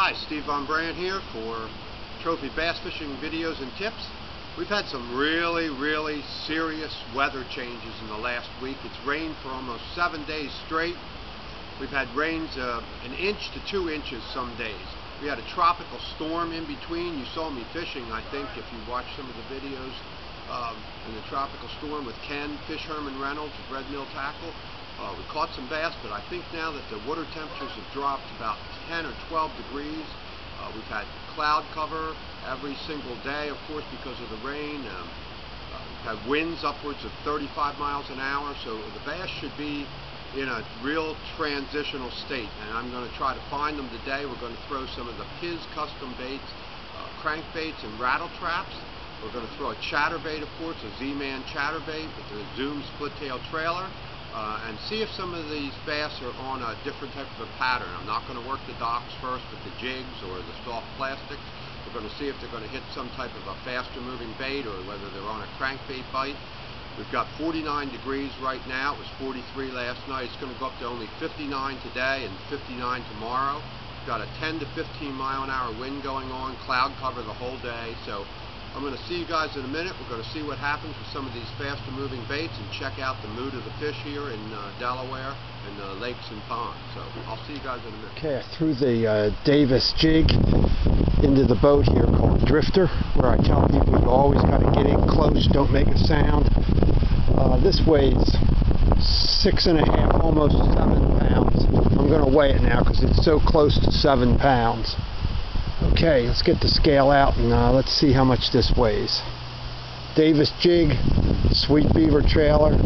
Hi, Steve Von Brand here for trophy bass fishing videos and tips. We've had some really serious weather changes in the last week. It's rained for almost 7 days straight. We've had rains 1 inch to 2 inches some days. We had a tropical storm in between. You saw me fishing, I think, if you watched some of the videos in the tropical storm with Ken, Fish Herman Reynolds of Red Mill Tackle. We caught some bass, but I think now that the water temperatures have dropped about 10 or 12 degrees, we've had cloud cover every single day, of course, because of the rain. We've had winds upwards of 35 miles an hour, so the bass should be in a real transitional state, and I'm going to try to find them today. We're going to throw some of the Piz custom baits, crankbaits and rattle traps. We're going to throw a chatterbait, of course, a Z-Man chatterbait with the Zoom split tail trailer. And see if some of these bass are on a different type of a pattern. I'm not going to work the docks first with the jigs or the soft plastics. We're going to see if they're going to hit some type of a faster moving bait or whether they're on a crankbait bite. We've got 49 degrees right now. It was 43 last night. It's going to go up to only 59 today and 59 tomorrow. We've got a 10 to 15 mile an hour wind going on, cloud cover the whole day. So I'm going to see you guys in a minute. We're going to see what happens with some of these faster moving baits and check out the mood of the fish here in Delaware and the lakes and ponds. So I'll see you guys in a minute. Okay, I threw the Davis jig into the boat here called Drifter, where I tell people you always got to get in close, don't make a sound. This weighs 6.5, almost 7 pounds. I'm going to weigh it now because it's so close to 7 pounds. Okay, let's get the scale out and let's see how much this weighs. Davis jig, Sweet Beaver trailer,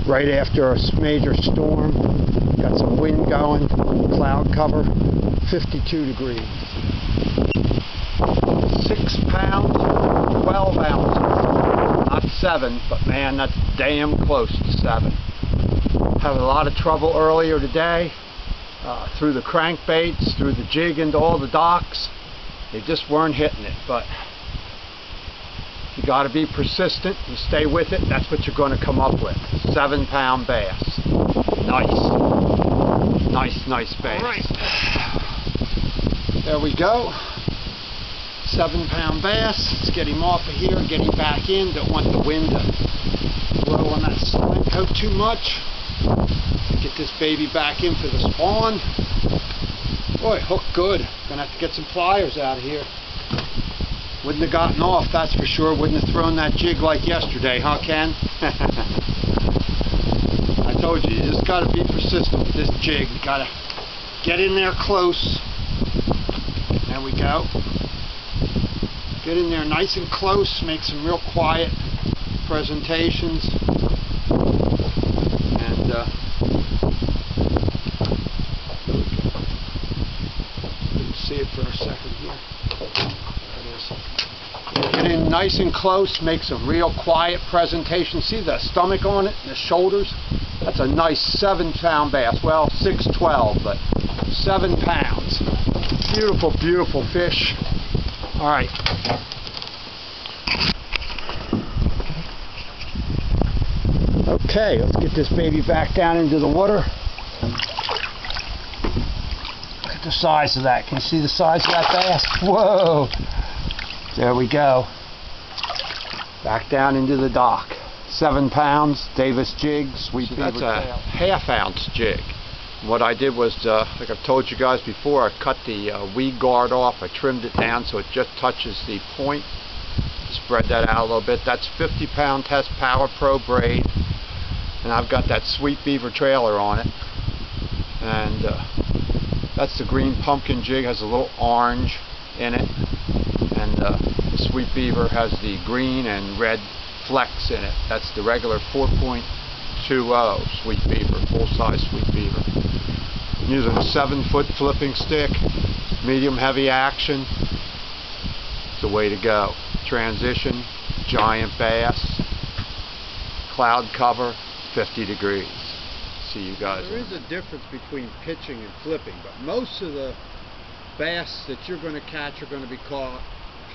right after a major storm. Got some wind going, cloud cover, 52 degrees. 6 pounds, 12 ounces. Not 7, but man, that's damn close to 7. Had a lot of trouble earlier today, through the crankbaits, through the jig into all the docks. They just weren't hitting it, but you got to be persistent and stay with it. That's what you're going to come up with. 7 pound bass. Nice bass. All right. There we go. 7 pound bass. Let's get him off of here and get him back in. Don't want the wind to blow on that slime coat too much. Get this baby back in for the spawn. Boy, hooked good. Gonna have to get some pliers out of here. Wouldn't have gotten off, that's for sure. Wouldn't have thrown that jig like yesterday, huh, Ken? I told you, you just gotta be persistent with this jig. You gotta get in there close. There we go. Get in there nice and close. Make some real quiet presentations. And see it for a second here. There it is. Get in nice and close, make some real quiet presentation. See the stomach on it and the shoulders? That's a nice 7 pound bass. Well, 6'12", but 7 pounds. Beautiful fish. All right. Okay, let's get this baby back down into the water. The size of that. Can you see the size of that bass? Whoa! There we go. Back down into the dock. 7 pounds, Davis jig, Sweet Beaver. That's a half-ounce jig. What I did was, like I've told you guys before, I cut the weed guard off. I trimmed it down so it just touches the point. Spread that out a little bit. That's 50-pound Test Power Pro braid, and I've got that Sweet Beaver trailer on it. And that's the green pumpkin jig, has a little orange in it, and the Sweet Beaver has the green and red flecks in it. That's the regular 4.20 Sweet Beaver, full-size Sweet Beaver. I'm using a 7-foot flipping stick, medium heavy action. It's the way to go. Transition, giant bass, cloud cover, 50 degrees. See you guys. There is a difference between pitching and flipping, but most of the bass that you're going to catch are going to be caught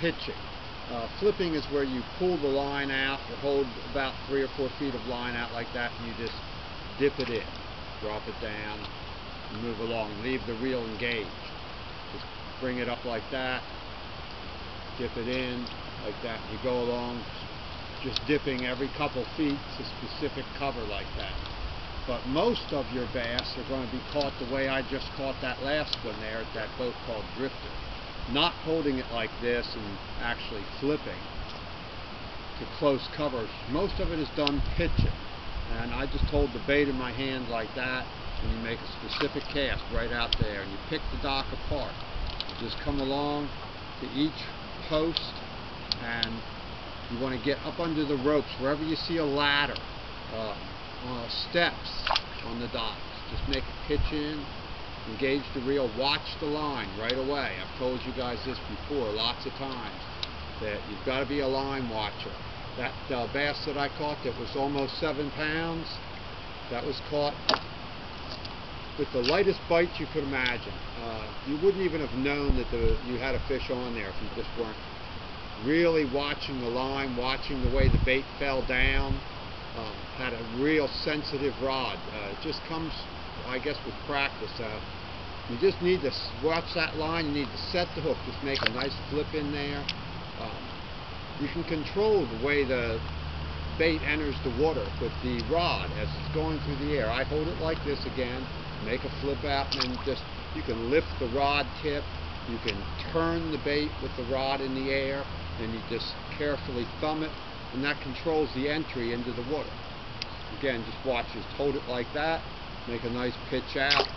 pitching. Flipping is where you pull the line out, you hold about 3 or 4 feet of line out like that, and you just dip it in, drop it down, and move along, leave the reel engaged. Just bring it up like that, dip it in like that, and you go along just dipping every couple feet to specific cover like that. But most of your bass are going to be caught the way I just caught that last one there at that boat called Drifter. Not holding it like this and actually flipping to close cover. Most of it is done pitching. And I just hold the bait in my hand like that, and you make a specific cast right out there, and you pick the dock apart. You just come along to each post, and you want to get up under the ropes wherever you see a ladder, steps on the docks. Just make a pitch in, engage the reel, watch the line right away. I've told you guys this before lots of times, that you've got to be a line watcher. That bass that I caught that was almost 7 pounds, that was caught with the lightest bite you could imagine. You wouldn't even have known that you had a fish on there if you just weren't really watching the line, watching the way the bait fell down. Had a real sensitive rod. It just comes, I guess, with practice. You just need to watch that line. You need to set the hook. Just make a nice flip in there. You can control the way the bait enters the water with the rod as it's going through the air. I hold it like this again, make a flip out, and then just, you can lift the rod tip, you can turn the bait with the rod in the air, and you just carefully thumb it, and that controls the entry into the water. Again, just watch, just hold it like that, make a nice pitch out,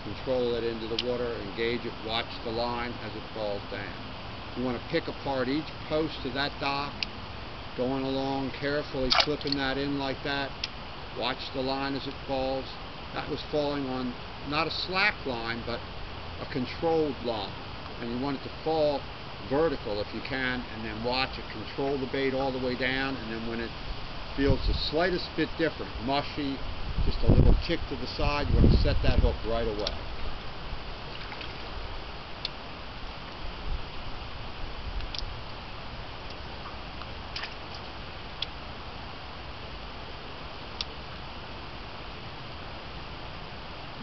control it into the water, engage it, watch the line as it falls down. You want to pick apart each post of that dock, going along carefully, flipping that in like that. Watch the line as it falls. That was falling on not a slack line, but a controlled line. And you want it to fall vertical if you can, and then watch it, control the bait all the way down, and then when it feels the slightest bit different, mushy, just a little tick to the side, you want to set that hook right away.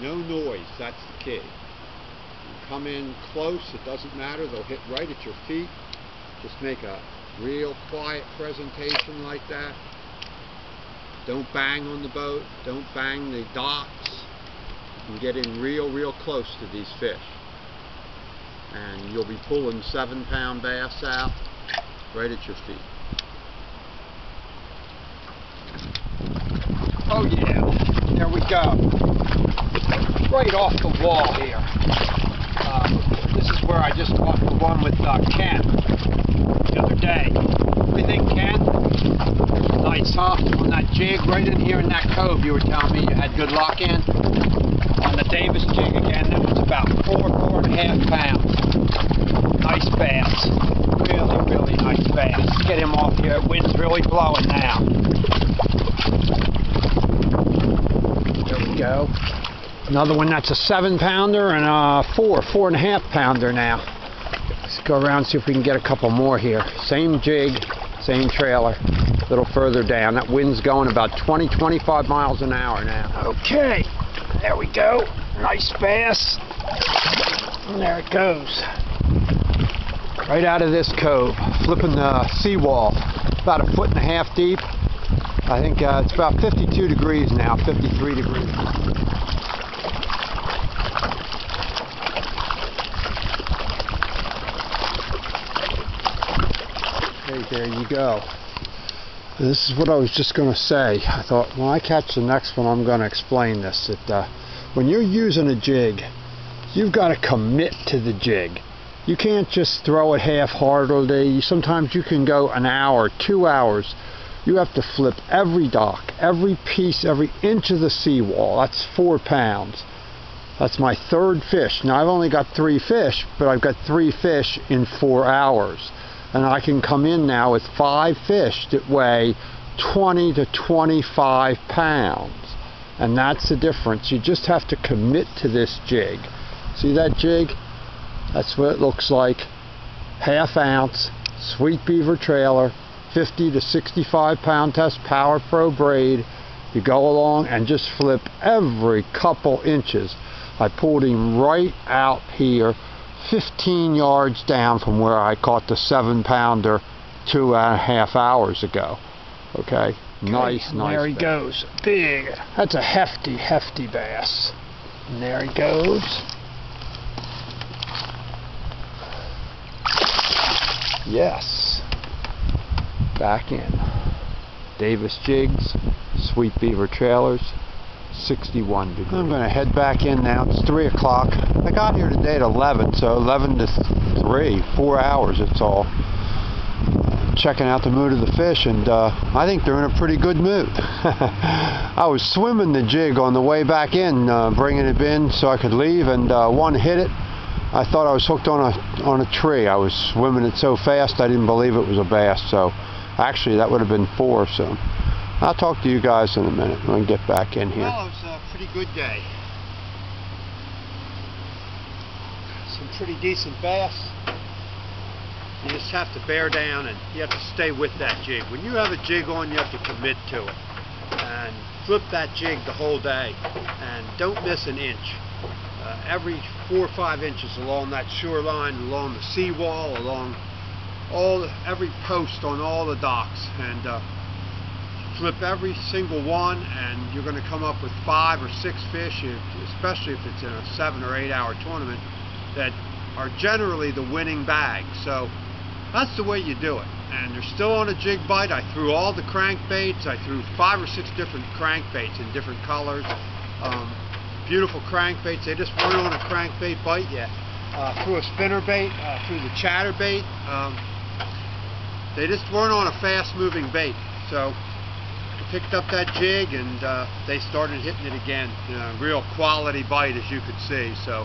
No noise, that's the key. You come in close, it doesn't matter, they'll hit right at your feet. Just make a real quiet presentation like that. Don't bang on the boat, don't bang the docks. You can get in real close to these fish. And you'll be pulling 7-pound bass out right at your feet. Oh yeah, there we go. Right off the wall here. This is where I just caught the one with Ken the other day. What do you think, Ken? Nice, huh? On that jig right in here in that cove you were telling me you had good luck in. On the Davis jig again, that was about 4.5 pounds. Nice bass. Really nice bass. Let's get him off here. Wind's really blowing now. There we go. Another one that's a 7-pounder and a 4.5 pounder now. Let's go around and see if we can get a couple more here. Same jig, same trailer, a little further down. That wind's going about 20-25 miles an hour now. Okay, there we go. Nice bass. And there it goes. Right out of this cove, flipping the seawall. About 1.5 feet deep. I think it's about 52 degrees now, 53 degrees. Okay, there you go. This is what I was just going to say. I thought when I catch the next one, I'm going to explain this. That when you're using a jig, you've got to commit to the jig. You can't just throw it half-heartedly. Sometimes you can go an hour, 2 hours. You have to flip every dock, every piece, every inch of the seawall. That's 4 pounds. That's my 3rd fish. Now I've only got 3 fish, but I've got 3 fish in 4 hours. And I can come in now with 5 fish that weigh 20 to 25 pounds. And that's the difference. You just have to commit to this jig. See that jig? That's what it looks like. 1/2 ounce, Sweet Beaver trailer, 50 to 65 pound test Power Pro braid. You go along and just flip every couple inches. I pulled him right out here 15 yards down from where I caught the 7-pounder 2.5 hours ago. Okay, nice. There he goes, big. That's a hefty bass. And there he goes. Yes, back in. Davis jigs, Sweet Beaver trailers, 61 degrees. I'm going to head back in now. It's 3 o'clock. I got here today at 11, so 11 to 3, 4 hours it's all. Checking out the mood of the fish, and I think they're in a pretty good mood. I was swimming the jig on the way back in, bringing it in so I could leave, and one hit it. I thought I was hooked on a tree. I was swimming it so fast I didn't believe it was a bass. So actually that would have been 4. So I'll talk to you guys in a minute when I get back in here. Well, it was a pretty good day. Some pretty decent bass. You just have to bear down and you have to stay with that jig. When you have a jig on, you have to commit to it. And flip that jig the whole day. And don't miss an inch. Every 4 or 5 inches along that shoreline, along the seawall, along every post on all the docks. And flip every single one, and you're going to come up with 5 or 6 fish, especially if it's in a 7 or 8 hour tournament, that are generally the winning bag. So that's the way you do it. And they're still on a jig bite. I threw all the crankbaits. I threw 5 or 6 different crankbaits in different colors. Beautiful crankbaits. They just weren't on a crankbait bite yet. Threw a spinnerbait, threw the chatterbait. They just weren't on a fast-moving bait. So I picked up that jig, and they started hitting it again. Real quality bite, as you could see. So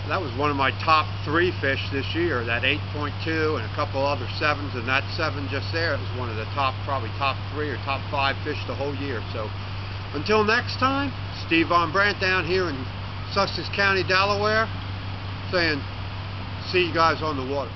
that was one of my top 3 fish this year. That 8.2 and a couple other 7s, and that 7 just there, it was one of the probably top 3 or top 5 fish the whole year. So until next time, Steve Von Brandt down here in Sussex County, Delaware, saying, see you guys on the water.